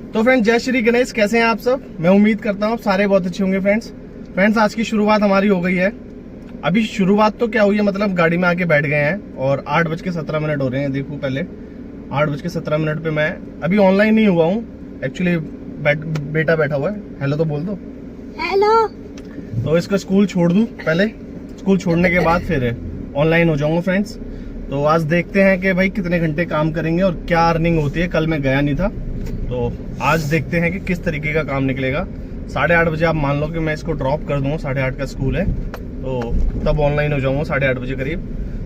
तो फ्रेंड्स जय श्री गणेश, कैसे हैं आप सब। मैं उम्मीद करता हूँ आप सारे बहुत अच्छे होंगे। फ्रेंड्स आज की शुरुआत हमारी हो गई है। अभी शुरुआत तो क्या हुई है, मतलब गाड़ी में आके बैठ गए हैं और 8:17 हो रहे हैं। देखो पहले 8:17 पे मैं अभी ऑनलाइन नहीं हुआ हूँ, एक्चुअली बेटा बैठा हुआ है। हेलो तो बोल दो। हेलो। तो इसका स्कूल छोड़ दूं, पहले स्कूल छोड़ने के बाद फिर ऑनलाइन हो जाऊंगा फ्रेंड्स। तो आज देखते हैं कि भाई कितने घंटे काम करेंगे और क्या अर्निंग होती है। कल मैं गया नहीं था, तो आज देखते हैं कि किस तरीके का काम निकलेगा। 8:30 बजे आप मान लो कि मैं इसको ड्रॉप कर दूंगा। 8:30 का स्कूल है, तो तब ऑनलाइन हो जाऊंगा 8:30 बजे करीब।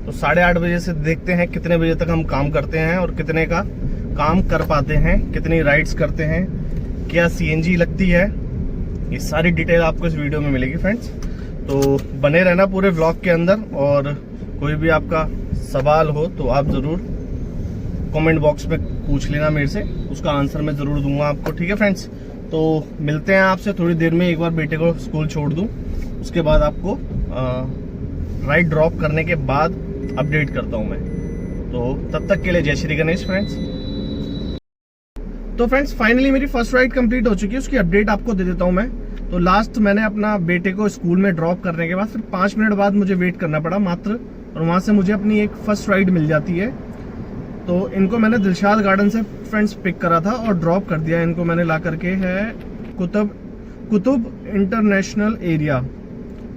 तो 8:30 बजे से देखते हैं कितने बजे तक हम काम करते हैं और कितने का काम कर पाते हैं, कितनी राइड्स करते हैं, क्या CNG लगती है। ये सारी डिटेल आपको इस वीडियो में मिलेगी फ्रेंड्स, तो बने रहना पूरे व्लॉग के अंदर। और कोई भी आपका सवाल हो तो आप जरूर कमेंट बॉक्स में पूछ लेना मेरे से, उसका आंसर मैं जरूर दूंगा आपको। ठीक है फ्रेंड्स, तो मिलते हैं आपसे थोड़ी देर में। एक बार बेटे को स्कूल छोड़ दूं, उसके बाद आपको राइड ड्रॉप करने के बाद अपडेट करता हूं मैं। तो तब तक के लिए जय श्री गणेश फ्रेंड्स। तो फ्रेंड्स फाइनली मेरी फर्स्ट राइड कंप्लीट हो चुकी है, उसकी अपडेट आपको दे देता हूं मैं। तो लास्ट मैंने अपना बेटे को स्कूल में ड्रॉप करने के बाद फिर 5 मिनट बाद मुझे वेट करना पड़ा मात्र, और वहां से मुझे अपनी एक फर्स्ट राइड मिल जाती है। तो इनको मैंने दिलशाद गार्डन से फ्रेंड्स पिक करा था और ड्रॉप कर दिया। इनको मैंने ला करके है कुतुब इंटरनेशनल एरिया,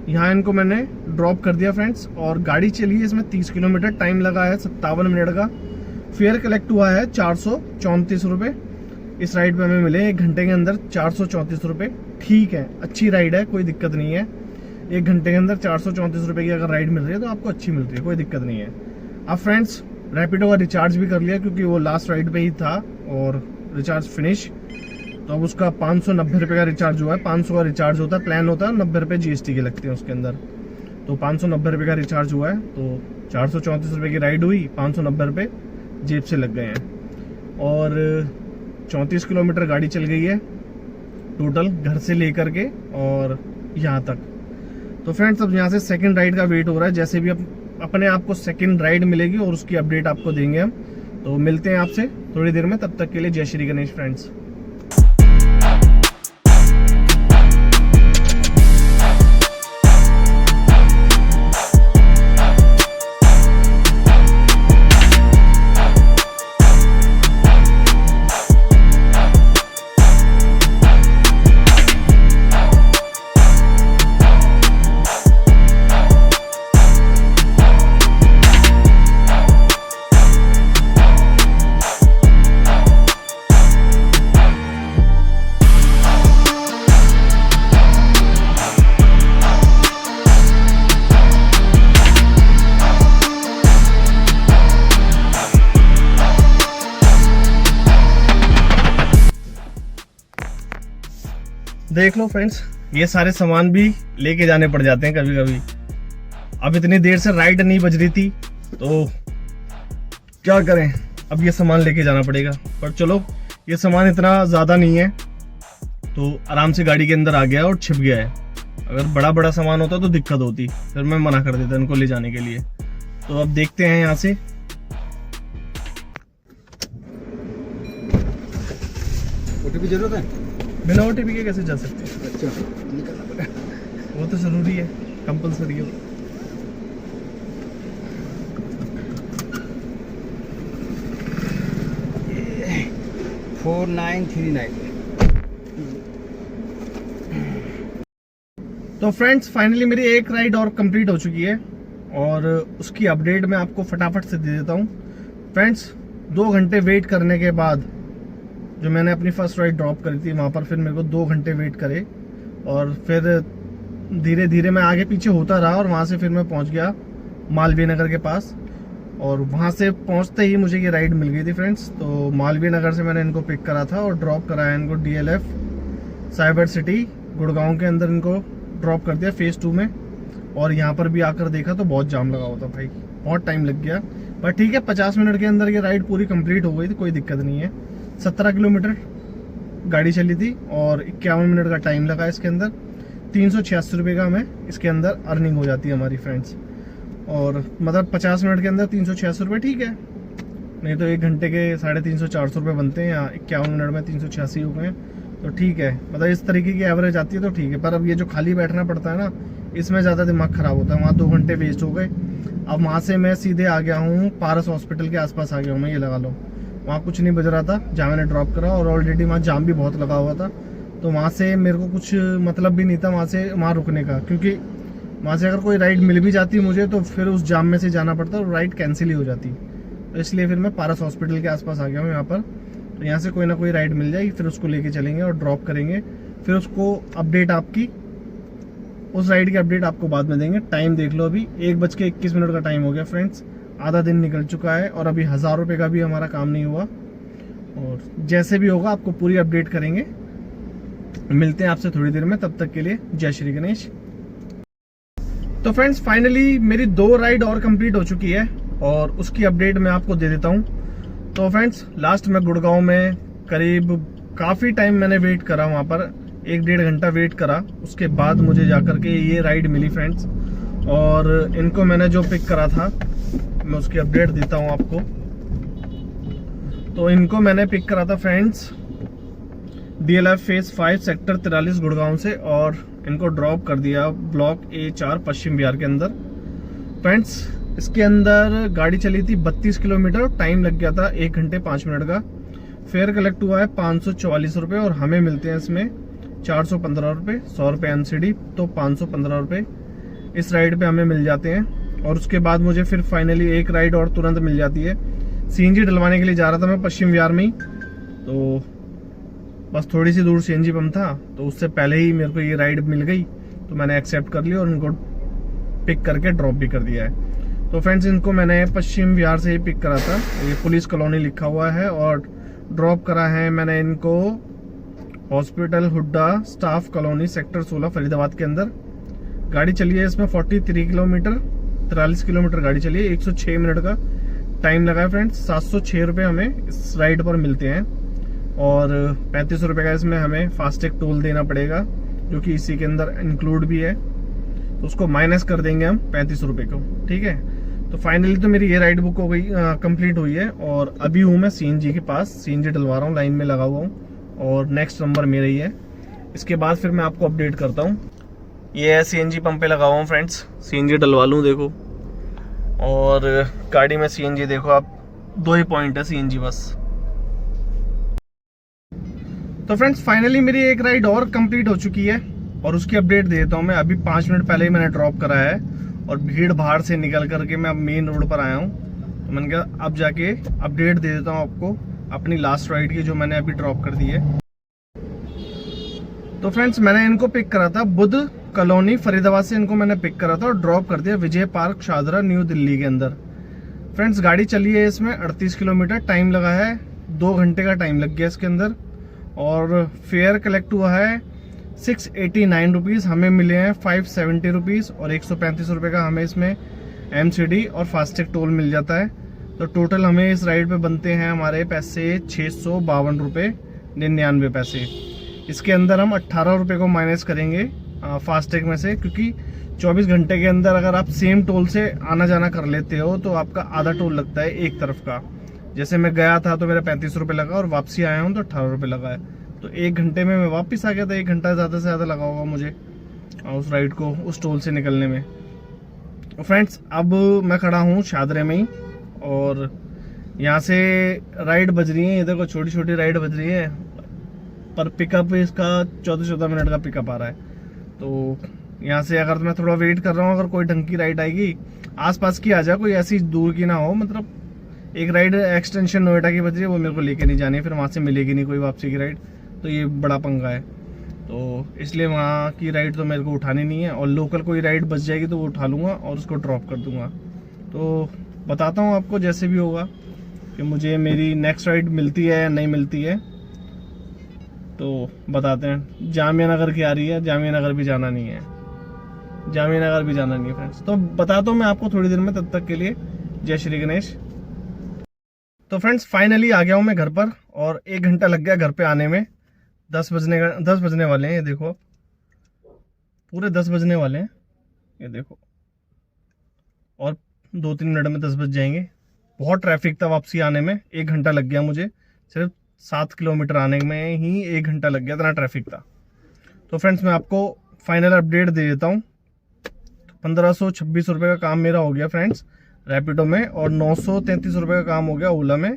यहाँ इनको मैंने ड्रॉप कर दिया फ्रेंड्स। और गाड़ी चली है इसमें 30 किलोमीटर, टाइम लगा है 57 मिनट का। फेयर कलेक्ट हुआ है 434 रुपये। इस राइड पे हमें मिले 1 घंटे के अंदर 434 रुपये। ठीक है, अच्छी राइड है, कोई दिक्कत नहीं है। 1 घंटे के अंदर 434 रुपये की अगर राइड मिल रही है तो आपको अच्छी मिल रही है, कोई दिक्कत नहीं है। अब फ्रेंड्स रैपिडो का रिचार्ज भी कर लिया, क्योंकि वो लास्ट राइड पे ही था और रिचार्ज फिनिश। तो अब उसका 590 रुपये का रिचार्ज हुआ है। 500 का रिचार्ज होता है, प्लान होता है, 90 रुपये GST के लगते हैं उसके अंदर। तो 590 रुपये का रिचार्ज हुआ है, तो 434 रुपये की राइड हुई, 590 रुपये जेब से लग गए हैं। और 34 किलोमीटर गाड़ी चल गई है टोटल, घर से लेकर के और यहाँ तक। तो फ्रेंड्स अब यहाँ से सेकंड राइड का वेट हो रहा है। जैसे भी अपने आप को सेकंड राइड मिलेगी और उसकी अपडेट आपको देंगे हम। तो मिलते हैं आपसे थोड़ी देर में, तब तक के लिए जय श्री गणेश फ्रेंड्स। देख लो फ्रेंड्स, ये सारे सामान भी लेके जाने पड़ जाते हैं कभी कभी। अब इतनी देर से राइड नहीं बज रही थी, तो क्या करें, अब ये सामान लेके जाना पड़ेगा। पर चलो, ये सामान इतना ज़्यादा नहीं है, तो आराम से गाड़ी के अंदर आ गया और छिप गया है। अगर बड़ा बड़ा सामान होता तो दिक्कत होती, फिर मैं मना कर देता इनको ले जाने के लिए। तो अब देखते हैं यहाँ से। OTP जरूरत है? बिना OTP के कैसे जा सकते हैं? अच्छा, निकलना पड़ेगा। वो तो जरूरी है, कंपलसरी है। ये 4939। तो फ्रेंड्स फाइनली मेरी एक राइड और कंप्लीट हो चुकी है और उसकी अपडेट मैं आपको फटाफट से दे देता हूँ फ्रेंड्स। 2 घंटे वेट करने के बाद जो मैंने अपनी फर्स्ट राइड ड्रॉप करी थी, वहाँ पर फिर मेरे को 2 घंटे वेट करे और फिर धीरे धीरे मैं आगे पीछे होता रहा और वहाँ से फिर मैं पहुँच गया मालवीय नगर के पास। और वहाँ से पहुँचते ही मुझे ये राइड मिल गई थी फ्रेंड्स। तो मालवीय नगर से मैंने इनको पिक करा था और ड्रॉप कराया इनको DLF साइबर सिटी गुड़गांव के अंदर। इनको ड्रॉप कर दिया फेज़ 2 में। और यहाँ पर भी आकर देखा तो बहुत जाम लगा हुआ था भाई, बहुत टाइम लग गया। पर ठीक है, 50 मिनट के अंदर ये राइड पूरी कंप्लीट हो गई थी, कोई दिक्कत नहीं है। 17 किलोमीटर गाड़ी चली थी और 51 मिनट का टाइम लगा इसके अंदर। 386 रुपये का हमें इसके अंदर अर्निंग हो जाती है हमारी फ्रेंड्स। और मतलब 50 मिनट के अंदर 386 रुपये ठीक है, नहीं तो 1 घंटे के 350-400 रुपये बनते हैं, यहाँ 51 मिनट में 386 हो गए, तो ठीक है। मतलब इस तरीके की एवरेज आती है तो ठीक है। पर अब ये जो खाली बैठना पड़ता है ना, इसमें ज़्यादा दिमाग ख़राब होता है। वहाँ 2 घंटे वेस्ट हो गए। अब वहाँ से मैं सीधे आ गया हूँ पारस हॉस्पिटल के आसपास आ गया हूँ मैं, ये लगा लो। वहाँ कुछ नहीं बज रहा था जहाँ मैंने ड्रॉप करा, और ऑलरेडी वहाँ जाम भी बहुत लगा हुआ था, तो वहाँ से मेरे को कुछ मतलब भी नहीं था वहाँ रुकने का, क्योंकि वहाँ से अगर कोई राइड मिल भी जाती मुझे तो फिर उस जाम में से जाना पड़ता और राइड कैंसिल ही हो जाती। तो इसलिए फिर मैं पारस हॉस्पिटल के आसपास आ गया हूँ यहाँ पर। तो यहाँ से कोई ना कोई राइड मिल जाएगी, फिर उसको लेके चलेंगे और ड्रॉप करेंगे। फिर उसको अपडेट आपकी, उस राइड की अपडेट आपको बाद में देंगे। टाइम देख लो, अभी 1:21 का टाइम हो गया फ्रेंड्स। आधा दिन निकल चुका है और अभी 1000 रुपये का भी हमारा काम नहीं हुआ। और जैसे भी होगा आपको पूरी अपडेट करेंगे। मिलते हैं आपसे थोड़ी देर में, तब तक के लिए जय श्री गणेश। तो फ्रेंड्स फाइनली मेरी 2 राइड और कंप्लीट हो चुकी है और उसकी अपडेट मैं आपको दे देता हूँ। तो फ्रेंड्स लास्ट में गुड़गांव में करीब काफ़ी टाइम मैंने वेट करा, वहाँ पर 1-1.5 घंटा वेट करा। उसके बाद मुझे जाकर के ये राइड मिली फ्रेंड्स। और इनको मैंने जो पिक करा था, मैं उसकी अपडेट देता हूँ आपको। तो इनको मैंने पिक करा था friends DLF phase 5 sector 43 Gurgaon से, और इनको ड्रॉप कर दिया ब्लॉक A4 पश्चिम बिहार के अंदर। फ्रेंड्स इसके अंदर गाड़ी चली थी 32 किलोमीटर, टाइम लग गया था 1 घंटे 5 मिनट का। फेयर कलेक्ट हुआ है 544 रुपये और हमें मिलते हैं इसमें 415 रुपये, 100 रुपये MCD, तो 515 रुपये इस राइड पे हमें मिल जाते हैं। और उसके बाद मुझे फिर फाइनली एक राइड और तुरंत मिल जाती है। CNG डलवाने के लिए जा रहा था मैं पश्चिम बिहार में ही, तो बस थोड़ी सी दूर CNG पंप था, तो उससे पहले ही मेरे को ये राइड मिल गई, तो मैंने एक्सेप्ट कर लिया और इनको पिक करके ड्रॉप भी कर दिया है। तो फ्रेंड्स इनको मैंने पश्चिम बिहार से ही पिक करा था, ये पुलिस कॉलोनी लिखा हुआ है, और ड्रॉप करा है मैंने इनको hospital Hooda staff colony sector 16 Faridabad के अंदर। गाड़ी चली है इसमें 43 किलोमीटर, 43 किलोमीटर गाड़ी चली है, 106 मिनट का टाइम लगा है फ्रेंड्स। 706 रुपये हमें इस राइड पर मिलते हैं, और 35 रुपये का इसमें हमें फास्टैग टोल देना पड़ेगा, जो कि इसी के अंदर इंक्लूड भी है, तो उसको माइनस कर देंगे हम 35 रुपये को, ठीक है। तो फाइनली तो मेरी ये राइड बुक हो गई, कंप्लीट हुई है, और अभी हूँ मैं CNG के पास, CNG डलवा रहा हूँ, लाइन में लगा हुआ हूँ, और नेक्स्ट नंबर मेरा ही है। इसके बाद फिर मैं आपको अपडेट करता हूँ। ये है CNG पंप पे लगा हुआ हूँ फ्रेंड्स, CNG डलवा लूँ देखो। और गाड़ी में CNG देखो आप, 2 ही पॉइंट है CNG बस। तो फ्रेंड्स फाइनली मेरी एक राइड और कंप्लीट हो चुकी है और उसकी अपडेट दे देता हूँ मैं। अभी 5 मिनट पहले ही मैंने ड्रॉप करा है और भीड़ भाड़ से निकल करके मैं अब मेन रोड पर आया हूँ। तो मैंने कहा अब जाके अपडेट दे देता हूँ आपको अपनी लास्ट राइड की, जो मैंने अभी ड्रॉप कर दी है। तो फ्रेंड्स मैंने इनको पिक करा था बुद्ध कॉलोनी फरीदाबाद से, इनको मैंने पिक करा था और ड्रॉप कर दिया विजय पार्क शादरा न्यू दिल्ली के अंदर। फ्रेंड्स गाड़ी चली है इसमें 38 किलोमीटर, टाइम लगा है 2 घंटे का टाइम लग गया इसके अंदर, और फेयर कलेक्ट हुआ है 689 रुपीज़, हमें मिले हैं 570 रुपीज़, और 135 रुपये का हमें इसमें MCD और फास्टैग टोल मिल जाता है। तो टोटल हमें इस राइड पे बनते हैं हमारे पैसे 652 रुपये 99 पैसे। इसके अंदर हम 18 रुपये को माइनस करेंगे फास्टैग में से, क्योंकि 24 घंटे के अंदर अगर आप सेम टोल से आना जाना कर लेते हो तो आपका आधा टोल लगता है एक तरफ का। जैसे मैं गया था तो मेरा 35 रुपये लगा और वापसी आया हूँ तो 18 रुपये लगा है। तो 1 घंटे में मैं वापस आ गया था, 1 घंटा ज़्यादा से ज़्यादा लगा होगा मुझे उस राइड को उस टोल से निकलने में। फ्रेंड्स अब मैं खड़ा हूँ शादरे में ही, और यहाँ से राइड बज रही है, ये देखो छोटी छोटी राइड बज रही है, पर पिकअप इसका 14-14 मिनट का पिकअप आ रहा है। तो यहाँ से अगर मैं थोड़ा वेट कर रहा हूँ, अगर कोई ढंग की राइड आएगी आसपास की आ जाए, कोई ऐसी दूर की ना हो। मतलब एक राइड एक्सटेंशन नोएडा की बज रही है, वो मेरे को लेके नहीं जानी है, फिर वहाँ से मिलेगी नहीं कोई वापसी की राइड, तो ये बड़ा पंगा है। तो इसलिए वहाँ की राइड तो मेरे को उठानी नहीं है, और लोकल कोई राइड बच जाएगी तो वो उठा लूँगा और उसको ड्रॉप कर दूँगा। तो बताता हूँ आपको जैसे भी होगा कि मुझे मेरी नेक्स्ट राइड मिलती है या नहीं मिलती है, तो बताते हैं। जामिया नगर की आ रही है, जामिया नगर भी जाना नहीं है, जामिया नगर भी जाना नहीं है फ्रेंड्स। तो बताता हूँ मैं आपको थोड़ी देर में, तब तक के लिए जय श्री गणेश। तो फ्रेंड्स फाइनली आ गया हूँ मैं घर पर, और 1 घंटा लग गया घर पे आने में। 10 बजने वाले हैं, ये देखो पूरे 10 बजने वाले हैं, ये देखो, और 2-3 मिनट में 10 बज जाएंगे। बहुत ट्रैफिक था वापसी आने में, 1 घंटा लग गया मुझे, सिर्फ 7 किलोमीटर आने में ही 1 घंटा लग गया, इतना ट्रैफिक था। तो फ्रेंड्स मैं आपको फाइनल अपडेट दे देता हूँ। 1526 रुपये का काम मेरा हो गया फ्रेंड्स रैपिडो में, और 933 रुपये का काम हो गया ओला में,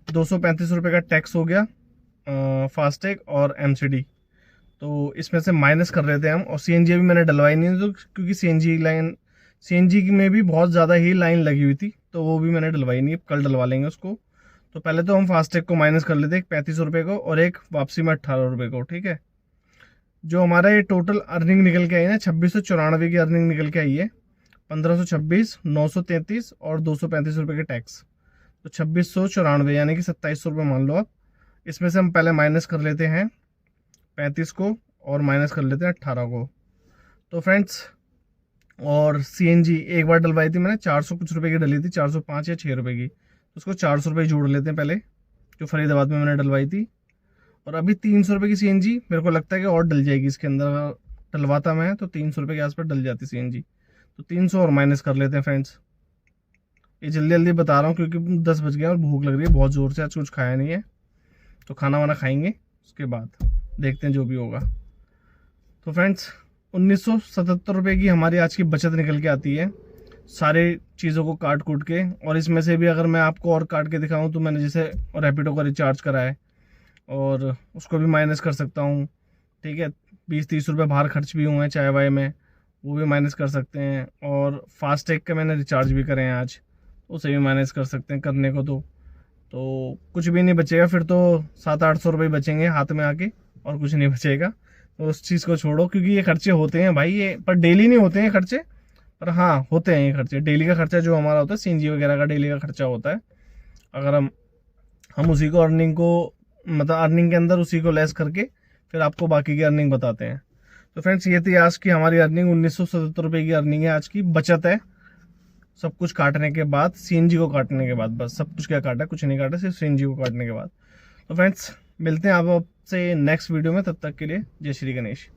235 रुपये का टैक्स हो गया फास्टैग और एमसीडी। तो इसमें से माइनस कर रहे थे हम, और सीएनजी अभी मैंने डलवाई नहीं तो, क्योंकि सीएनजी में भी बहुत ज़्यादा ही लाइन लगी हुई थी, तो वो भी मैंने डलवाई नहीं, कल डलवा लेंगे उसको। तो पहले तो हम फास्टैग को माइनस कर लेते, एक 35 रुपये को और एक वापसी में 18 रुपये को, ठीक है। जो हमारा ये टोटल अर्निंग निकल के आई ना, 2694 की अर्निंग निकल के आई है। 1526, 933 और 235 रुपये के टैक्स, तो 2694 यानी कि 2700 रुपये मान लो आप। इसमें से हम पहले माइनस कर लेते हैं 35 को और माइनस कर लेते हैं 18 को। तो फ्रेंड्स, और सीएनजी एक बार डलवाई थी मैंने, 400 कुछ रुपए की डली थी, 405 या 6 रुपए की, तो उसको 400 रुपये जोड़ लेते हैं पहले, जो फरीदाबाद में मैंने डलवाई थी। और अभी 300 रुपये की सीएनजी मेरे को लगता है कि और डल जाएगी इसके अंदर, डलवाता मैं तो 300 रुपये के आसपास डल जाती सीएनजी, तो 300 और माइनस कर लेते हैं फ्रेंड्स। ये जल्दी जल्दी बता रहा हूँ क्योंकि 10 बज गए और भूख लग रही है बहुत ज़ोर से, आज कुछ खाया नहीं है, तो खाना वाना खाएंगे, उसके बाद देखते हैं जो भी होगा। तो फ्रेंड्स 1977 रुपये की हमारी आज की बचत निकल के आती है, सारे चीज़ों को काट कूट के। और इसमें से भी अगर मैं आपको और काट के दिखाऊं तो मैंने जैसे रैपिडो का रिचार्ज करा है और उसको भी माइनस कर सकता हूं, ठीक है। 20-30 रुपये बाहर खर्च भी हुए हैं चाय वाय में, वो भी माइनस कर सकते हैं। और फास्टैग का मैंने रिचार्ज भी करे हैं आज, उसे भी माइनस कर सकते हैं करने को। तो कुछ भी नहीं बचेगा फिर, तो 700-800 रुपये बचेंगे हाथ में आके, और कुछ नहीं बचेगा। तो उस चीज़ को छोड़ो, क्योंकि ये खर्चे होते हैं भाई, ये पर डेली नहीं होते हैं खर्चे, पर हाँ होते हैं ये खर्चे। डेली का खर्चा जो हमारा होता है सीएनजी वगैरह का डेली का खर्चा होता है, अगर हम उसी को अर्निंग को, मतलब अर्निंग के अंदर उसी को लेस करके फिर आपको बाकी की अर्निंग बताते हैं। तो फ्रेंड्स ये थी आज की हमारी अर्निंग, 1977 रुपये की अर्निंग है आज की, बचत है सब कुछ काटने के बाद, सीएनजी को काटने के बाद, बस सब कुछ क्या काटा, कुछ नहीं काटा, सिर्फ सीएनजी को काटने के बाद। तो फ्रेंड्स मिलते हैं आपसे नेक्स्ट वीडियो में, तब तक के लिए जय श्री गणेश।